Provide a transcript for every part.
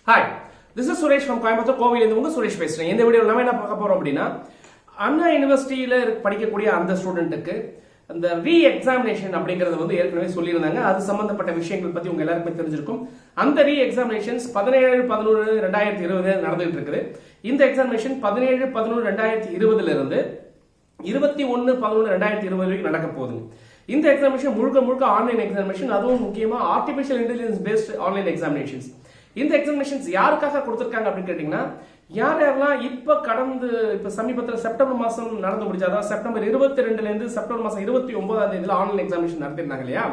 Hi, this is Suresh from Timetable. கோவிலிருந்து Suresh பேசுறேன். இந்த வீடியோல நாம என்ன பார்க்க போறோம் அப்படினா அண்ணா யுனிவர்சிட்டியில படிக்கக்கூடிய அந்த ஸ்டூடெண்ட்டுக்கு அந்த ரீ எக்ஸாமினேஷன் அப்படிங்கறது வந்து ஏற்கனவே சொல்லியிருந்தாங்க. அது சம்பந்தப்பட்ட விஷயங்கள் பத்தி உங்க எல்லாருக்குமே தெரிஞ்சிருக்கும். அந்த ரீ எக்ஸாமினேஷன்ஸ் 17-11-2020 நடந்துட்டு இருக்குது. இந்த எக்ஸாமினேஷன் 17-11-2020 ல இருந்து 21-11-2020 வரைக்கும் நடக்க போகுது. இந்த எக்ஸாமினேஷன் முழுக்க ஆன்லைன் எக்ஸாமினேஷன், அதுவும் முக்கியமா artificial intelligence based online examinations. இந்த எக்ஸாமினேஷன்ஸ் யாருக்காக கொடுத்திருக்காங்க அப்படின்னு கேட்டீங்கன்னா, யாரெல்லாம் இப்ப சமீபத்தில் செப்டம்பர் மாசம் நடந்து முடிச்சாதான் செப்டம்பர் 22 இருந்து செப்டம்பர் மாசம் 29 ஆன்லைன் எக்ஸாமினேஷன் நடத்திருந்தாங்க இல்லையா,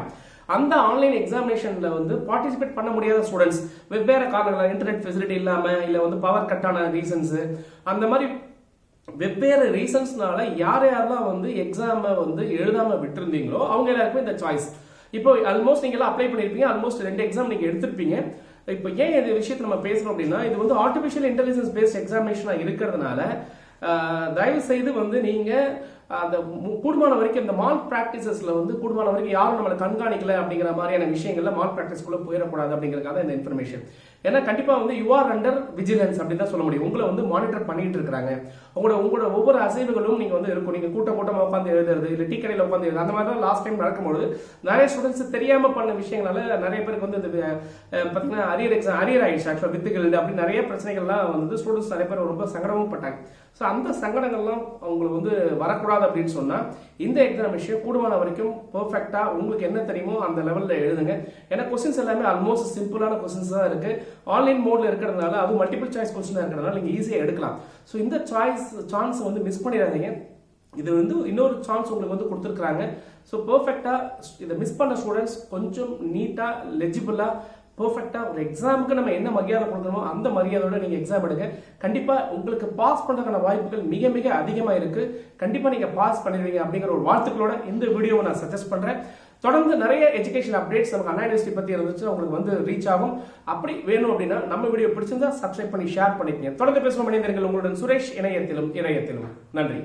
அந்த ஆன்லைன் எக்ஸாமினேஷன்ல வந்து பார்ட்டிசிபேட் பண்ண முடியாத ஸ்டூடெண்ட்ஸ் வெவ்வேறு காரணங்கள், இன்டர்நெட் ஃபெசிலிட்டி இல்லாம, இல்ல வந்து பவர் கட்டான ரீசன்ஸ், அந்த மாதிரி வெவ்வேறு ரீசன்ஸ்னால யாரெல்லாம் வந்து எக்ஸாம வந்து எழுதாம விட்டுருந்தீங்களோ அவங்க எல்லாருக்குமே இந்த சாய்ஸ். இப்போ ஆல்மோஸ்ட் நீங்க எல்லாம் அப்ளை பண்ணிருப்பீங்க, ஆல்மோஸ்ட் 2 எக்ஸாம் நீங்க எடுத்திருப்பீங்க. இப்போ ஏன் இந்த விஷயத்தை நம்ம பேசணும் அப்படின்னா, இது வந்து ஆர்டிஃபிஷியல் இன்டெலிஜென்ஸ் பேஸ்ட் எக்ஸாமினேஷனா இருக்கிறதுனால தயவு செய்து வந்து நீங்க அந்த கூடுமான வரைக்கும் இந்த மால் பிராக்டிசஸ்ல வந்து கூடுமான வரைக்கும் யாரும் நம்மளை கண்காணிக்கல அப்படிங்கிற மாதிரியான விஷயங்கள்ல மால் பிராக்டிஸ்குள்ள போயிடக்கூடாது அப்படிங்கிறதுக்காக இந்த இன்ஃபர்மேஷன். ஏன்னா கண்டிப்பா வந்து யூ ஆர் அண்டர் விஜிலன்ஸ் அப்படின்னு தான் சொல்ல முடியும். உங்களை வந்து மானிட்டர் பண்ணிட்டு இருக்காங்க. உங்களோட ஒவ்வொரு அசைவுகளும் நீங்க வந்து இருக்கும். நீங்க கூட்டமா உட்காந்து எழுதுறது, இல்ல டீ கடையில உட்காந்து எழுதுறது, அந்த மாதிரி தான் லாஸ்ட் டைம் நடக்கும்போது நிறைய ஸ்டூடெண்ட்ஸ் தெரியாம பண்ண விஷயங்களால நிறைய பேருக்கு வந்து பாத்தீங்கன்னா அரியர் ஆயிடுச்சு. ஆக்சுவலா வித்துகள் அப்படி நிறைய பிரச்சனைகள்லாம் வந்து ஸ்டூடெண்ட்ஸ் நிறைய பேர் ரொம்ப சங்கடமும் பட்டாங்க. ஸோ அந்த சங்கடங்கள்லாம் அவங்களுக்கு வந்து வரக்கூடாது அப்படின்னு சொன்னா இந்த எக்ஸாமினேஷன் கூடுமான வரைக்கும் பெர்ஃபெக்டா உங்களுக்கு என்ன தெரியுமோ அந்த லெவல்ல எழுதுங்க. ஏன்னா கொஸ்டின்ஸ் எல்லாமே ஆல்மோஸ்ட் சிம்பிளான கொஸ்டின்ஸ் தான் இருக்கு. ஆன்லைன் மோட்ல இருக்கிறதுனால, அது மல்டிபிள் சாய்ஸ் கொஸ்டின் இருக்கிறதுனால நீங்க ஈஸியா எடுக்கலாம். ஸோ இந்த சான்ஸ் வந்து மிஸ் பண்ணிடாதீங்க. இது வந்து இன்னொரு சான்ஸ் உங்களுக்கு வந்து கொடுத்துருக்காங்க. ஸோ பெர்ஃபெக்டா இதை மிஸ் பண்ண ஸ்டூடெண்ட்ஸ் கொஞ்சம் நீட்டா லெஜிபிளா பெர்ஃபெக்டா ஒரு எக்ஸாமுக்கு நம்ம என்ன மரியாதை கொடுக்கணுமோ அந்த மரியாதையோட நீங்க எக்ஸாம் எடுங்க. கண்டிப்பா உங்களுக்கு பாஸ் பண்றதுக்கான வாய்ப்புகள் மிக அதிகமா இருக்கு. கண்டிப்பா நீங்க பாஸ் பண்ணிடுவீங்க அப்படிங்கிற ஒரு வாழ்த்துக்களோட இந்த வீடியோவை நான் சஜஸ்ட் பண்றேன். தொடர்ந்து நிறைய எஜுகேஷன் அப்டேட்ஸ் நமக்கு அண்ணா யூனிவர்சிட்டி பத்தி இருந்துச்சு உங்களுக்கு வந்து ரீச் ஆகும். அப்படி வேணும் அப்படின்னா நம்ம வீடியோ பிடிச்சிருந்தா சப்ஸ்கிரைப் பண்ணி ஷேர் பண்ணிக்கங்க. தொடர்ந்து பேசுவோம். இணைந்திருங்கள். உங்களுடன் சுரேஷ் இணையத்திலும். நன்றி.